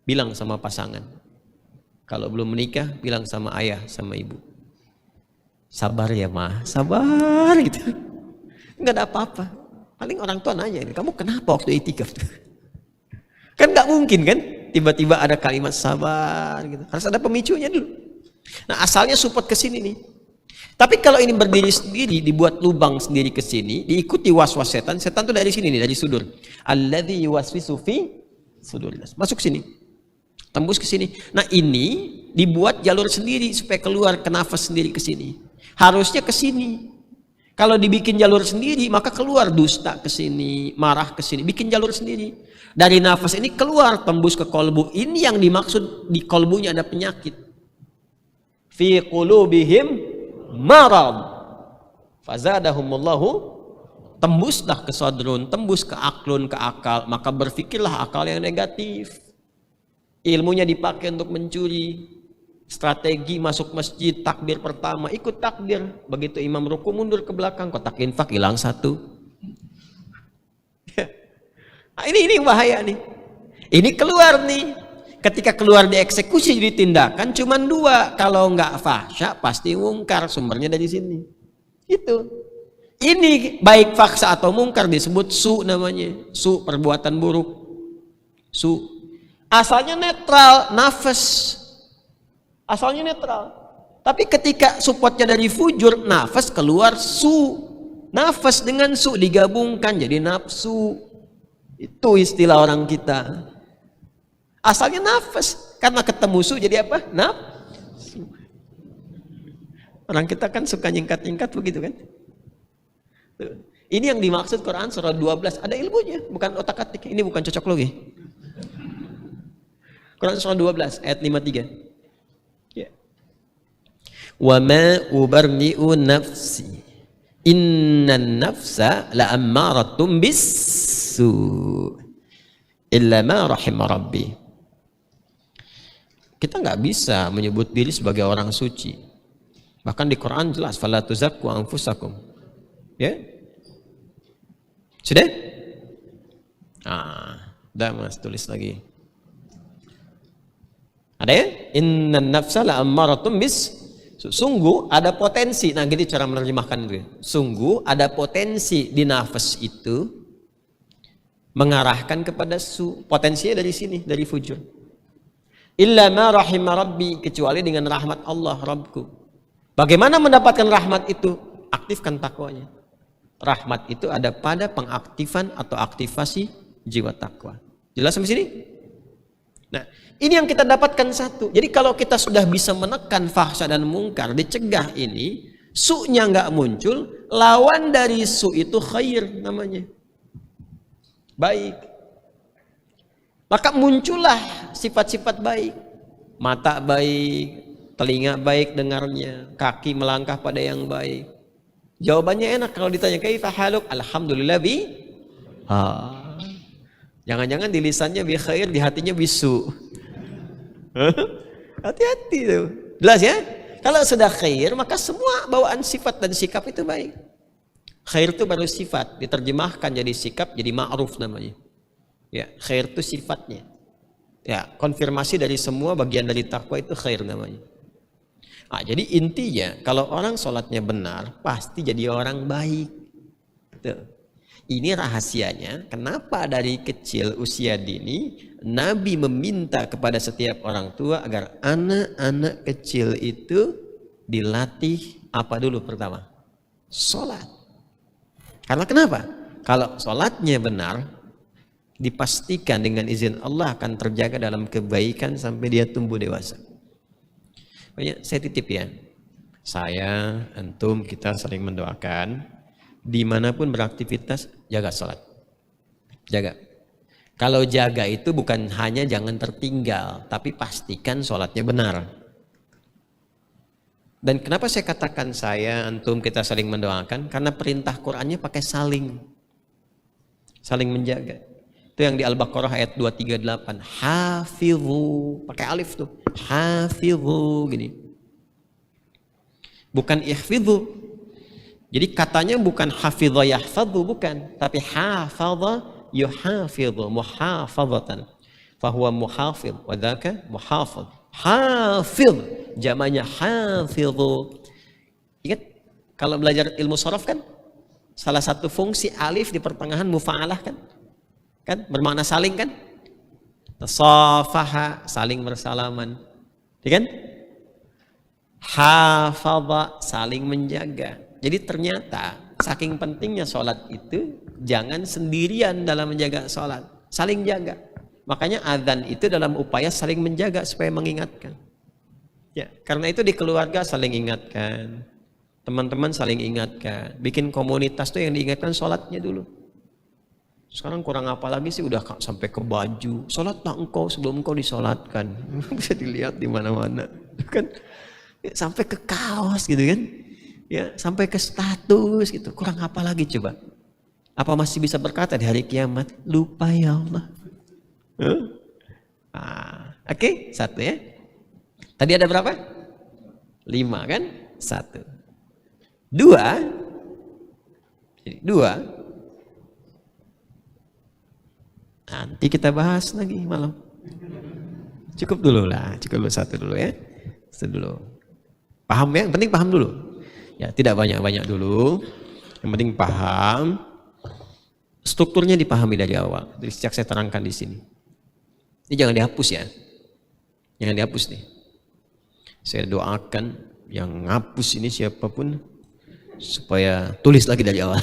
Bilang sama pasangan. Kalau belum menikah, bilang sama ayah, sama ibu. Sabar ya mah, sabar gitu. Nggak ada apa-apa. Paling orang tua nanya, kamu kenapa waktu i'tikaf? Kan nggak mungkin kan, tiba-tiba ada kalimat sabar gitu. Harus ada pemicunya dulu. Nah asalnya support ke sini nih. Tapi kalau ini berdiri sendiri, dibuat lubang sendiri ke sini, diikuti was-was setan. Setan tuh dari sini nih, dari sudur. Alladzi yuwaswisu fi sudurillah. Masuk sini. Tembus ke sini. Nah, ini dibuat jalur sendiri supaya keluar ke nafas sendiri ke sini. Harusnya ke sini. Kalau dibikin jalur sendiri, maka keluar dusta ke sini, marah ke sini, bikin jalur sendiri. Dari nafas ini keluar tembus ke kolbu. Ini yang dimaksud di kolbunya ada penyakit. Fi qulubihim marad fazadahumullahu, tembuslah ke sadrun, tembus ke aklun, ke akal, maka berfikirlah akal yang negatif. Ilmunya dipakai untuk mencuri, strategi masuk masjid, takbir pertama ikut takbir, begitu imam ruku mundur ke belakang, kotak infak hilang 1. Nah, ini bahaya nih. Ini keluar nih. Ketika keluar dieksekusi jadi tindakan cuman 2. Kalau nggak fahsya pasti mungkar, sumbernya dari sini. Itu. Ini baik faksa atau mungkar disebut su namanya. Su, perbuatan buruk. Su. Asalnya netral, nafas. Asalnya netral. Tapi ketika supportnya dari fujur, nafas keluar su. Nafas dengan su digabungkan jadi nafsu. Itu istilah orang kita. Asalnya nafas, karena ketemu su jadi apa? Nafsu. Orang kita kan suka nyingkat-nyingkat begitu kan? Ini yang dimaksud Quran surah 12, ada ilmunya, bukan otak-atik. Ini bukan cocok logi. Quran surah 12 ayat 53. Ya. Wa ma ubarni'u nafsi. Innan nafsa la'ammaratum bis-su illa ma rahima rabbi. Kita nggak bisa menyebut diri sebagai orang suci. Bahkan di Quran jelas, fala tuzakku anfusakum. Ya? Sudah? Udah Mas, tulis lagi. Ada ya? Innan nafsa la'ammaratum bis. Sungguh ada potensi. Nah, gitu cara menerjemahkan itu. Sungguh ada potensi di nafas itu mengarahkan kepada su. Potensinya dari sini, dari fujur. Illa ma rahimah rabbi, kecuali dengan rahmat Allah Rabbku. Bagaimana mendapatkan rahmat itu? Aktifkan takwanya. Rahmat itu ada pada pengaktifan atau aktivasi jiwa takwa. Jelas sampai sini? Nah, ini yang kita dapatkan satu. Jadi kalau kita sudah bisa menekan fahsya dan mungkar, dicegah ini, su-nya nggak muncul, lawan dari su itu khair namanya. Baik. Maka muncullah sifat-sifat baik. Mata baik, telinga baik dengarnya, kaki melangkah pada yang baik. Jawabannya enak kalau ditanya kaifa haluk? Alhamdulillah bi. Jangan-jangan di lisannya bi khair, di hatinya bisu. Hati-hati tuh. Jelas ya? Kalau sudah khair, maka semua bawaan sifat dan sikap itu baik. Khair itu baru sifat, diterjemahkan jadi sikap, jadi ma'ruf namanya. Ya, khair itu sifatnya. Ya, konfirmasi dari semua bagian dari takwa itu khair namanya. Jadi intinya kalau orang sholatnya benar, pasti jadi orang baik. Tuh. Ini rahasianya, kenapa dari kecil usia dini Nabi meminta kepada setiap orang tua agar anak-anak kecil itu dilatih apa dulu pertama? Sholat. Karena kenapa? Kalau sholatnya benar, dipastikan dengan izin Allah akan terjaga dalam kebaikan sampai dia tumbuh dewasa. Banyak saya titip ya, saya, antum, kita saling mendoakan. Dimanapun beraktivitas, jaga sholat. Jaga. Kalau jaga itu bukan hanya jangan tertinggal, tapi pastikan sholatnya benar. Dan kenapa saya katakan saya, antum, kita saling mendoakan? Karena perintah Qur'annya pakai saling. Saling menjaga. Itu yang di Al-Baqarah ayat 238. Hafidhu. Pakai alif tuh. Hafidhu. Gini. Bukan ihfidhu. Jadi katanya bukan hafidha yahfadhu, bukan, tapi hafadha yuhafidhu, muhafadhatan. Fahuwa muhafidh, wa dzaka muhafidh. Hafidh, jamanya hafidhu. Ingat kalau belajar ilmu sharaf kan salah satu fungsi alif di pertengahan mufa'alah kan? Kan bermakna saling kan? Tasafaha, saling bersalaman. Ya kan? Hafadha, saling menjaga. Jadi ternyata saking pentingnya sholat itu jangan sendirian dalam menjaga sholat, saling jaga. Makanya adzan itu dalam upaya saling menjaga supaya mengingatkan. Ya, karena itu di keluarga saling ingatkan, teman-teman saling ingatkan, bikin komunitas tuh yang diingatkan sholatnya dulu. Sekarang kurang apa lagi sih udah sampai ke baju, sholatlah engkau sebelum engkau disolatkan. Bisa dilihat di mana-mana, kan? Sampai ke kaos gitu kan? Ya, sampai ke status gitu. Kurang apa lagi coba? Apa masih bisa berkata di hari kiamat, lupa ya Allah? Oke, satu ya. Tadi ada berapa? 5 kan? 1. 2. Jadi 2. Nanti kita bahas lagi malam. Cukup dulu lah, cukup dulu 1 dulu ya. 1 dulu. Paham ya? Yang penting paham dulu. Ya, tidak banyak-banyak dulu. Yang penting paham. Strukturnya dipahami dari awal. Dari sejak saya terangkan di sini. Ini jangan dihapus ya. Jangan dihapus nih. Saya doakan yang ngapus ini siapapun supaya tulis lagi dari awal.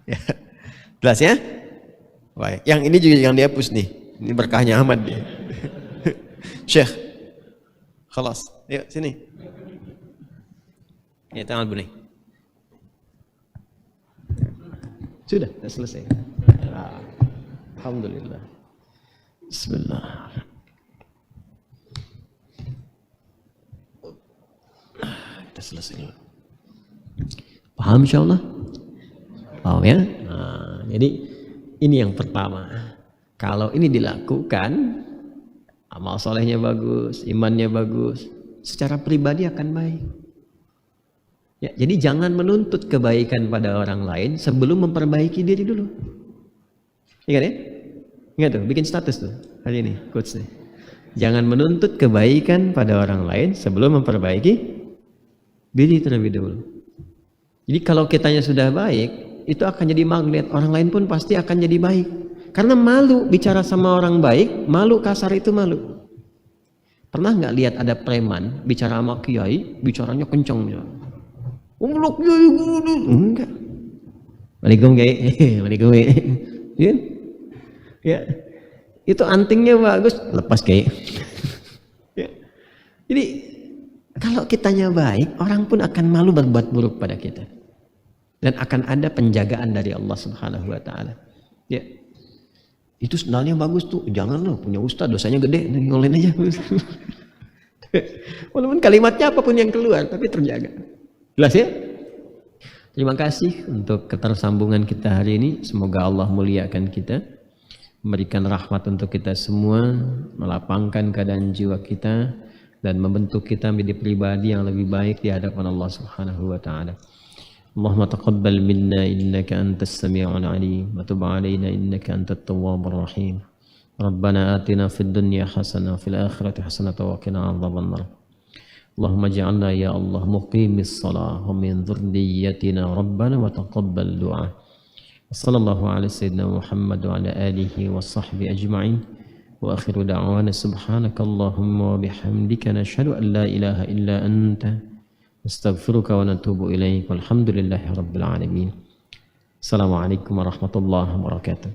Ya. Jelas ya? Baik. Yang ini juga jangan dihapus nih. Ini berkahnya Ahmad nih. Syekh. Khalas. Yuk sini. Ya, tangan bunyi. Sudah selesai. Alhamdulillah. Bismillah. Kita selesai. Paham insyaallah? Paham ya? Jadi ini yang pertama. Kalau ini dilakukan, amal solehnya bagus, imannya bagus, secara pribadi akan baik. Ya, jadi jangan menuntut kebaikan pada orang lain sebelum memperbaiki diri dulu. Ingat ya? Ingat tuh, bikin status tuh hari ini, quotes nih. Jangan menuntut kebaikan pada orang lain sebelum memperbaiki diri terlebih dahulu. Jadi kalau kitanya sudah baik, itu akan jadi magnet. Orang lain pun pasti akan jadi baik. Karena malu bicara sama orang baik, malu kasar itu malu. Pernah nggak lihat ada preman bicara sama kiai, bicaranya kenceng ya? Umlok enggak. Waalaikum waalaikum ya. Ya. Itu antingnya bagus, lepas kayak. Ya. Jadi kalau kitanya baik, orang pun akan malu berbuat buruk pada kita. Dan akan ada penjagaan dari Allah Subhanahu wa taala. Ya. Itu sendalnya bagus tuh, jangan loh punya ustaz dosanya gede, ngolin aja. Walaupun kalimatnya apapun yang keluar, tapi terjaga. Jelas ya? Terima kasih untuk ketersambungan kita hari ini. Semoga Allah muliakan kita, memberikan rahmat untuk kita semua, melapangkan keadaan jiwa kita, dan membentuk kita menjadi pribadi yang lebih baik di hadapan Allah Subhanahu wa taala. Allahumma taqabbal minna innaka antas sami'ul 'alim wa tub 'alaina innaka antat tawwabur rahim. Rabbana atina fid dunya hasanah wa fil akhirati hasanah wa qina adzabannar. Allahumma ij'alna ya Allah muqimis shalah wa min dhurriyyatina rabbana wa taqabbal du'a. Sallallahu ala sayyidina Muhammad wa ala alihi wa sahbihi ajma'in. Wa akhiru da'wana subhanakallahumma wa bihamdika nashhadu an la ilaha illa anta astaghfiruka wa natubu ilaik. Walhamdulillahi rabbil alamin. Assalamualaikum warahmatullahi wabarakatuh.